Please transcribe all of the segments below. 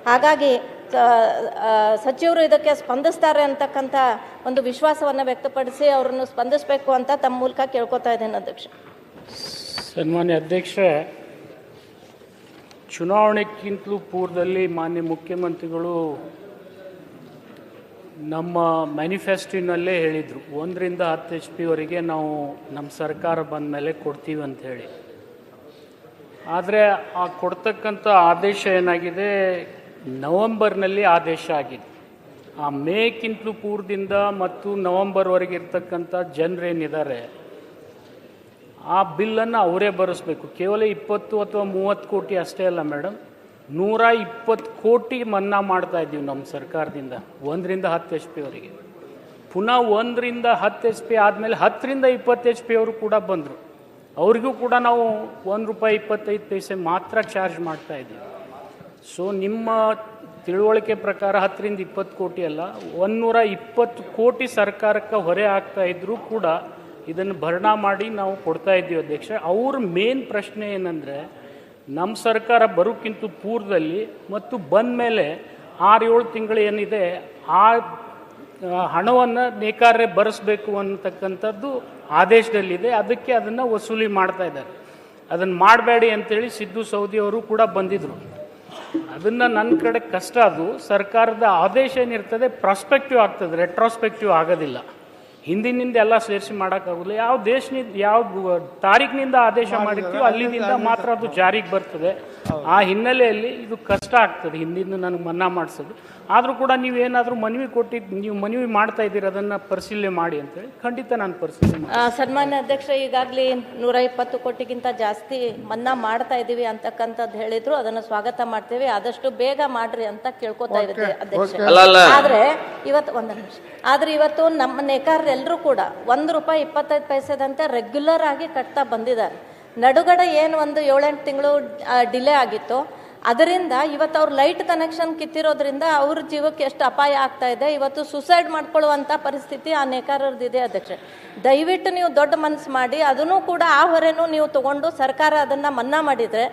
ಹಾಗಾಗಿ ಸಚಿವರು ಇದಕ್ಕೆ ಸ್ಪಂದಿಸ್ತಾರೆ ಅಂತಕ್ಕಂಥ ಒಂದು ವಿಶ್ವಾಸವನ್ನು ವ್ಯಕ್ತಪಡಿಸಿ ಅವರನ್ನು ಸ್ಪಂದಿಸಬೇಕು ಅಂತ ತಮ್ಮ ಮೂಲಕ ಕೇಳ್ಕೊತಾ ಇದ್ದೇನೆ ಅಧ್ಯಕ್ಷ. ಸನ್ಮಾನ್ಯ ಅಧ್ಯಕ್ಷರೇ, ಚುನಾವಣೆಗಿಂತಲೂ ಪೂರ್ವದಲ್ಲಿ ಮಾನ್ಯ ಮುಖ್ಯಮಂತ್ರಿಗಳು ನಮ್ಮ ಮ್ಯಾನಿಫೆಸ್ಟೋನಲ್ಲೇ ಹೇಳಿದರು 1ರಿಂದ 10 HP ನಾವು ನಮ್ಮ ಸರ್ಕಾರ ಬಂದ ಮೇಲೆ ಕೊಡ್ತೀವಿ ಅಂತ ಹೇಳಿ. ಆದರೆ ಆ ಕೊಡ್ತಕ್ಕಂಥ ಆದೇಶ ಏನಾಗಿದೆ, ನವಂಬರ್ನಲ್ಲಿ ಆದೇಶ ಆಗಿದೆ. ಆ ಮೇಕ್ಕಿಂತಲೂ ಪೂರ್ವದಿಂದ ಮತ್ತು ನವಂಬರ್ವರೆಗೆ ಇರ್ತಕ್ಕಂಥ ಜನರೇನಿದ್ದಾರೆ ಆ ಬಿಲ್ಲನ್ನು ಅವರೇ ಬರೆಸ್ಬೇಕು. ಕೇವಲ 20 ಅಥವಾ 30 ಕೋಟಿ ಅಷ್ಟೇ ಅಲ್ಲ ಮೇಡಮ್, 120 ಕೋಟಿ ಮನ್ನಾ ಮಾಡ್ತಾ ಇದ್ದೀವಿ ನಮ್ಮ ಸರ್ಕಾರದಿಂದ 1ರಿಂದ 10 HP ಪುನಃ 1ರಿಂದ 10 HP ಆದಮೇಲೆ 10ರಿಂದ 20 HP ಅವರು ಕೂಡ ಬಂದರು. ಅವ್ರಿಗೂ ಕೂಡ ನಾವು ₹1.25 ಮಾತ್ರ ಚಾರ್ಜ್ ಮಾಡ್ತಾ ಇದ್ದೀವಿ. ಸೊ ನಿಮ್ಮ ತಿಳುವಳಿಕೆ ಪ್ರಕಾರ 10ರಿಂದ 20 ಕೋಟಿ ಅಲ್ಲ, 120 ಕೋಟಿ ಸರ್ಕಾರಕ್ಕೆ ಹೊರೆ ಆಗ್ತಾ ಇದ್ದರೂ ಕೂಡ ಇದನ್ನು ಭರ್ಣಾ ಮಾಡಿ ನಾವು ಕೊಡ್ತಾ ಇದ್ದೀವಿ ಅಧ್ಯಕ್ಷ. ಅವ್ರ ಮೇನ್ ಪ್ರಶ್ನೆ ಏನಂದರೆ, ನಮ್ಮ ಸರ್ಕಾರ ಬರೋಕ್ಕಿಂತ ಪೂರ್ವದಲ್ಲಿ ಮತ್ತು ಬಂದ ಮೇಲೆ 6-7 ತಿಂಗಳು ಏನಿದೆ ಆ ಹಣವನ್ನು ನೇಕಾರರೇ ಬರೆಸಬೇಕು ಅನ್ನತಕ್ಕಂಥದ್ದು ಆದೇಶದಲ್ಲಿದೆ. ಅದಕ್ಕೆ ಅದನ್ನು ವಸೂಲಿ ಮಾಡ್ತಾ ಇದ್ದಾರೆ. ಅದನ್ನು ಮಾಡಬೇಡಿ ಅಂತೇಳಿ ಸಿದ್ದು ಸೌದಿ ಅವರು ಕೂಡ ಬಂದಿದ್ದರು. ಅದನ್ನು ನನ್ನ ಕಡೆ ಕಷ್ಟ. ಅದು ಸರ್ಕಾರದ ಆದೇಶ ಏನಿರ್ತದೆ ಪ್ರಾಸ್ಪೆಕ್ಟಿವ್ ಆಗ್ತದೆ, ರೆಟ್ರೋಸ್ಪೆಕ್ಟಿವ್ ಆಗೋದಿಲ್ಲ. ಹಿಂದಿನಿಂದ ಎಲ್ಲ ಸೇರಿಸಿ ಮಾಡೋಕ್ಕಾಗೋದಿಲ್ಲ. ಯಾವ ದೇಶನಿಂದ ಯಾವ ತಾರೀಕಿನಿಂದ ಆದೇಶ ಮಾಡಿರ್ತೀವೋ ಅಲ್ಲಿಂದ ಮಾತ್ರ ಅದು ಜಾರಿಗೆ ಬರ್ತದೆ. ಆ ಹಿನ್ನೆಲೆಯಲ್ಲಿ ಇದು ಕಷ್ಟ ಆಗ್ತದೆ ಹಿಂದಿಂದ ನನಗೆ ಮನ್ನಾ ಮಾಡಿಸೋದು. ಆದರೂ ಕೂಡ ನೀವೇನಾದರೂ ಮನವಿ ಕೊಟ್ಟಿದ್ದು, ನೀವು ಮನವಿ ಮಾಡ್ತಾ ಇದ್ದೀರಿ ಅದನ್ನು ಪರಿಶೀಲನೆ ಮಾಡಿ ಅಂತೇಳಿ, ಖಂಡಿತ ನಾನು ಪರಿಶೀಲನೆ ಮಾಡಿ. ಸನ್ಮಾನ್ಯ ಅಧ್ಯಕ್ಷ, ಈಗಾಗಲೇ 120 ಕೋಟಿಗಿಂತ ಜಾಸ್ತಿ ಮನ್ನಾ ಮಾಡ್ತಾ ಇದ್ದೀವಿ ಅಂತಕ್ಕಂಥದ್ದು ಹೇಳಿದ್ರು. ಅದನ್ನು ಸ್ವಾಗತ ಮಾಡ್ತೇವೆ. ಆದಷ್ಟು ಬೇಗ ಮಾಡ್ರಿ ಅಂತ ಕೇಳ್ಕೊತಾ ಇದ್ದೀವಿ ಅಧ್ಯಕ್ಷ. ಆದ್ರೆ ಇವತ್ತು ನಮ್ಮ ನೇಕಾರರೆಲ್ಲರೂ ಕೂಡ ₹1.25 ರೆಗ್ಯುಲರ್ ಆಗಿ ಕಟ್ತಾ ಬಂದಿದ್ದಾರೆ. ನಡುಗಡೆ ಏನು ಒಂದು 7-8 ತಿಂಗಳು ಡಿಲೇ ಆಗಿತ್ತು, ಅದರಿಂದ ಇವತ್ತು ಅವ್ರ ಲೈಟ್ ಕನೆಕ್ಷನ್ ಕಿತ್ತಿರೋದ್ರಿಂದ ಅವ್ರ ಜೀವಕ್ಕೆ ಎಷ್ಟು ಅಪಾಯ ಆಗ್ತಾ ಇದೆ. ಇವತ್ತು ಸುಸೈಡ್ ಮಾಡ್ಕೊಳ್ಳುವಂಥ ಪರಿಸ್ಥಿತಿ ಆ ನೇಕಾರರದಿದೆ ಅಧ್ಯಕ್ಷ. ದಯವಿಟ್ಟು ನೀವು ದೊಡ್ಡ ಮನಸ್ಸು ಮಾಡಿ ಅದನ್ನು ಕೂಡ ಆ ಹೊರೆನೂ ನೀವು ತಗೊಂಡು ಸರ್ಕಾರ ಅದನ್ನು ಮನ್ನಾ ಮಾಡಿದರೆ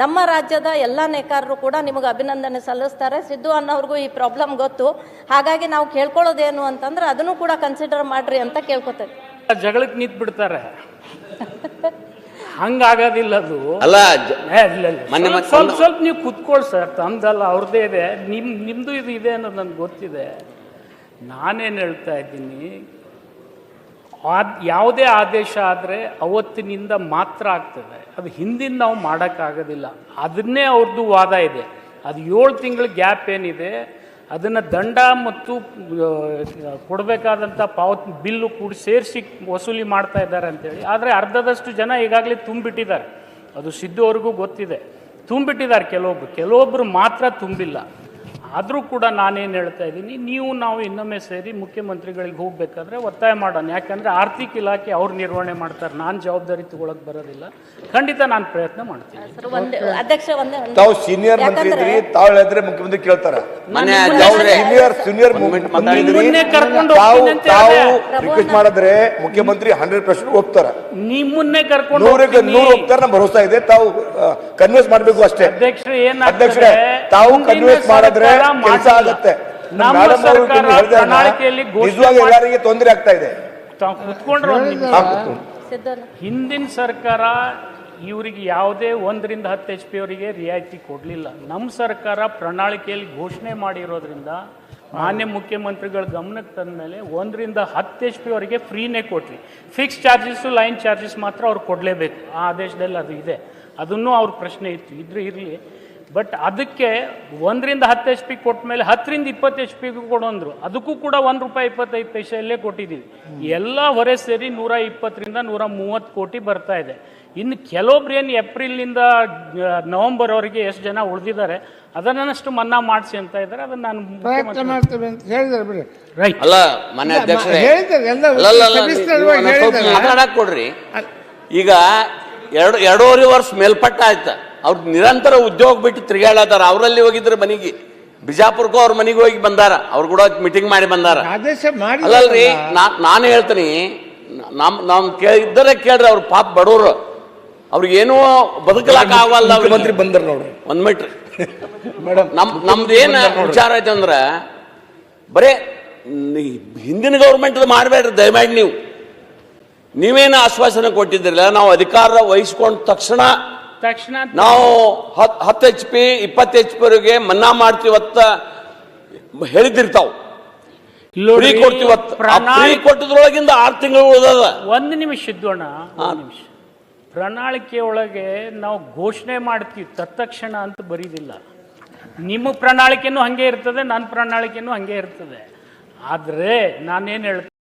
ನಮ್ಮ ರಾಜ್ಯದ ಎಲ್ಲ ನೇಕಾರರು ಕೂಡ ನಿಮಗೆ ಅಭಿನಂದನೆ ಸಲ್ಲಿಸ್ತಾರೆ. ಸಿದ್ದು ಅನ್ನೋರ್ಗೂ ಈ ಪ್ರಾಬ್ಲಮ್ ಗೊತ್ತು. ಹಾಗಾಗಿ ನಾವು ಕೇಳ್ಕೊಳ್ಳೋದೇನು ಅಂತಂದ್ರೆ ಅದನ್ನು ಕೂಡ ಕನ್ಸಿಡರ್ ಮಾಡ್ರಿ ಅಂತ ಕೇಳ್ಕೊತೇವೆ. ಜಗಳಕ್ಕೆ ನಿಂತು ಬಿಡ್ತಾರೆ, ಹಂಗಾಗೋದಿಲ್ಲ ಅದು. ಅಲ್ಲ, ಸ್ವಲ್ಪ ನೀವು ಕುತ್ಕೊಳ್ಳಿ ಸರ್, ತಮ್ದಲ್ಲ ಅವ್ರದ್ದೇ ಇದೆ, ನಿಮ್ಮದು ಇದು ಇದೆ ಅನ್ನೋದು ನನಗೆ ಗೊತ್ತಿದೆ. ನಾನೇನು ಹೇಳ್ತಾ ಇದ್ದೀನಿ, ಯಾವುದೇ ಆದೇಶ ಆದರೆ ಅವತ್ತಿನಿಂದ ಮಾತ್ರ ಆಗ್ತದೆ. ಅದು ಹಿಂದಿನ ನಾವು ಮಾಡೋಕ್ಕಾಗೋದಿಲ್ಲ. ಅದನ್ನೇ ಅವ್ರದ್ದು ವಾದ ಇದೆ. ಅದು 7 ತಿಂಗಳ ಗ್ಯಾಪ್ ಏನಿದೆ ಅದನ್ನು ದಂಡ ಮತ್ತು ಕೊಡಬೇಕಾದಂಥ ಪಾವತಿ ಬಿಲ್ಲು ಕೂಡ ಸೇರಿಸಿ ವಸೂಲಿ ಮಾಡ್ತಾ ಇದ್ದಾರೆ ಅಂತೇಳಿ. ಆದರೆ ಅರ್ಧದಷ್ಟು ಜನ ಈಗಾಗಲೇ ತುಂಬಿಟ್ಟಿದ್ದಾರೆ. ಅದು ಸಿದ್ದು ಅವ್ರಿಗೂ ಗೊತ್ತಿದೆ, ತುಂಬಿಟ್ಟಿದ್ದಾರೆ. ಕೆಲವೊಬ್ಬರು ಮಾತ್ರ ತುಂಬಿಲ್ಲ. ಆದರೂ ಕೂಡ ನಾನೇನು ಹೇಳ್ತಾ ಇದ್ದೀನಿ, ನಾವು ಇನ್ನೊಮ್ಮೆ ಸೇರಿ ಮುಖ್ಯಮಂತ್ರಿಗಳಿಗೆ ಹೋಗಬೇಕಾದ್ರೆ ಒತ್ತಾಯ ಮಾಡೋಣ. ಯಾಕಂದರೆ ಆರ್ಥಿಕ ಇಲಾಖೆ ಅವ್ರು ನಿರ್ವಹಣೆ ಮಾಡ್ತಾರೆ, ನಾನು ಜವಾಬ್ದಾರಿ ತಗೊಳಕ್ಕೆ ಬರೋದಿಲ್ಲ. ಖಂಡಿತ ನಾನು ಪ್ರಯತ್ನ ಮಾಡ್ತೀನಿ. ತಾವು ಸೀನಿಯರ್ ಮಂತ್ರಿ ಇದ್ರಿ, ತಾವು ಹೇಳಿದ್ರೆ ಮುಖ್ಯಮಂತ್ರಿ ಕೇಳ್ತಾರೆ. ರಿಕ್ವೆಸ್ಟ್ ಮಾಡಿದ್ರೆ ಮುಖ್ಯಮಂತ್ರಿ 100% ಹೋಗ್ತಾರೆ. ನಿಮ್ಮನ್ನೇ ಕರ್ಕೊಂಡು 100 ಹೋಗ್ತಾರೆ, ನಮ್ಮ ಭರೋಸಾ ಇದೆ. ತಾವು ಕನ್ವಿನ್ಸ್ ಮಾಡಬೇಕು ಅಷ್ಟೇ ಅಧ್ಯಕ್ಷರೇ. ತಾವು ಕನ್ವಿನ್ಸ್ ಮಾಡಿದ್ರೆ ಕೆಲಸ ಆಗುತ್ತೆ. ನಿಜವಾಗಿ ಎಲ್ಲರಿಗೆ ತೊಂದರೆ ಆಗ್ತಾ ಇದೆ. ಹಿಂದಿನ ಸರ್ಕಾರ ಇವರಿಗೆ ಯಾವುದೇ 1ರಿಂದ 10 HP ಅವರಿಗೆ ರಿಯಾಯಿತಿ ಕೊಡಲಿಲ್ಲ. ನಮ್ಮ ಸರ್ಕಾರ ಪ್ರಣಾಳಿಕೆಯಲ್ಲಿ ಘೋಷಣೆ ಮಾಡಿರೋದ್ರಿಂದ ಮಾನ್ಯ ಮುಖ್ಯಮಂತ್ರಿಗಳ ಗಮನಕ್ಕೆ ತಂದ ಮೇಲೆ 1ರಿಂದ 10 HP ಅವರಿಗೆ ಫ್ರೀನೇ ಕೊಟ್ರಿ. ಫಿಕ್ಸ್ ಚಾರ್ಜಸ್ಸು, ಲೈನ್ ಚಾರ್ಜಸ್ ಮಾತ್ರ ಅವ್ರು ಕೊಡಲೇಬೇಕು. ಆ ಆದೇಶದಲ್ಲಿ ಅದು ಇದೆ. ಅದನ್ನು ಅವ್ರ ಪ್ರಶ್ನೆ ಇತ್ತು, ಇರಲಿ. ಬಟ್ ಅದಕ್ಕೆ 1ರಿಂದ 10 HP ಕೊಟ್ಟ ಮೇಲೆ 10ರಿಂದ 20 HP ಕೊಡೋಂದ್ರು. ಅದಕ್ಕೂ ಕೂಡ ₹1.25 ಕೊಟ್ಟಿದ್ದೀವಿ. ಎಲ್ಲ ಹೊರೆ ಸೇರಿ 120ರಿಂದ 130 ಕೋಟಿ ಬರ್ತಾ ಇದೆ. ಇನ್ನು ಕೆಲವೊಬ್ರು ಏನು ಏಪ್ರಿಲ್ನಿಂದ ನವಂಬರ್ವರೆಗೆ ಎಷ್ಟು ಜನ ಉಳಿದಿದ್ದಾರೆ ಅದನ್ನಷ್ಟು ಮನ್ನಾ ಮಾಡಿಸಿ ಅಂತ ಇದ್ದಾರೆ. ಅದನ್ನ ನಾನು ರೈಟ್ ಅಲ್ಲ ಮನೆ ಅಧ್ಯಕ್ಷರೇ ಮಾತಾಡಕ್ ಕೊಡ್ರಿ. ಈಗ 2.5 ವರ್ಷ ಮೇಲ್ಪಟ್ಟ ಆಯ್ತಾ, ಅವ್ರು ನಿರಂತರ ಉದ್ಯೋಗ ಬಿಟ್ಟು ತಿರುಗಾಡತಾರ. ಅವರಲ್ಲಿ ಹೋಗಿದ್ರೆ ಮನೆಗೆ, ಬಿಜಾಪುರಕ್ಕೂ ಅವ್ರ ಮನೆಗೆ ಹೋಗಿ ಬಂದಾರ, ಅವ್ರು ಕೂಡ ಮೀಟಿಂಗ್ ಮಾಡಿ ಬಂದಾರ. ಅಲ್ಲಲ್ರಿ, ನಾನು ಹೇಳ್ತೀನಿ, ನಮ್ ಇದ್ದರೇ ಕೇಳ್ರಿ, ಅವ್ರು ಪಾಪ ಬಡವರು, ಅವ್ರಿಗೇನೋ ಬದುಕಲಾಕ ಆಗವಲ್ಲ. ಮಂತ್ರಿ ಬಂದಾರ ನೋಡ್ರಿ, 1 ಮೀಟ್ರ್ ಮೇಡಮ್ ನಮ್ದೇನ ವಿಚಾರ ಐತೆ ಅಂದ್ರೆ ಬರೇ ಹಿಂದಿನ ಗೌರ್ಮೆಂಟ್ ಮಾಡಬೇಡ್ರಿ ದಯಮಾಡಿ. ನೀವೇನು ಆಶ್ವಾಸನೆ ಕೊಟ್ಟಿದ್ದಿರಲ್ಲ, ನಾವು ಅಧಿಕಾರ ವಹಿಸ್ಕೊಂಡ ತಕ್ಷಣ ನಾವು 10 HP 20 HP ವರೆಗೆ ಮನ್ನಾ ಮಾಡ್ತೀವತ್ತ ಹೇಳಿದಿರ್ತಾವ, ಫ್ರೀ ಕೊಡ್ತೀವತ್ತ. ಫ್ರೀ ಕೊಟ್ಟಿದ್ರೊಳಗಿಂದ 6 ತಿಂಗಳು ಉಳಿದದ. ಒಂದು ನಿಮಿಷ ಇದ್ದೋಣ, ನಿಮಿಷ. ಪ್ರಣಾಳಿಕೆ ಒಳಗೆ ನಾವು ಘೋಷಣೆ ಮಾಡ್ತೀವಿ, ತತ್ಕ್ಷಣ ಅಂತ ಬರೀದಿಲ್ಲ. ನಿಮ್ಮ ಪ್ರಣಾಳಿಕೆನೂ ಹಂಗೆ ಇರ್ತದೆ, ನನ್ನ ಪ್ರಣಾಳಿಕೆನೂ ಹಂಗೆ ಇರ್ತದೆ. ಆದರೆ ನಾನೇನು ಹೇಳ್ತೀನಿ,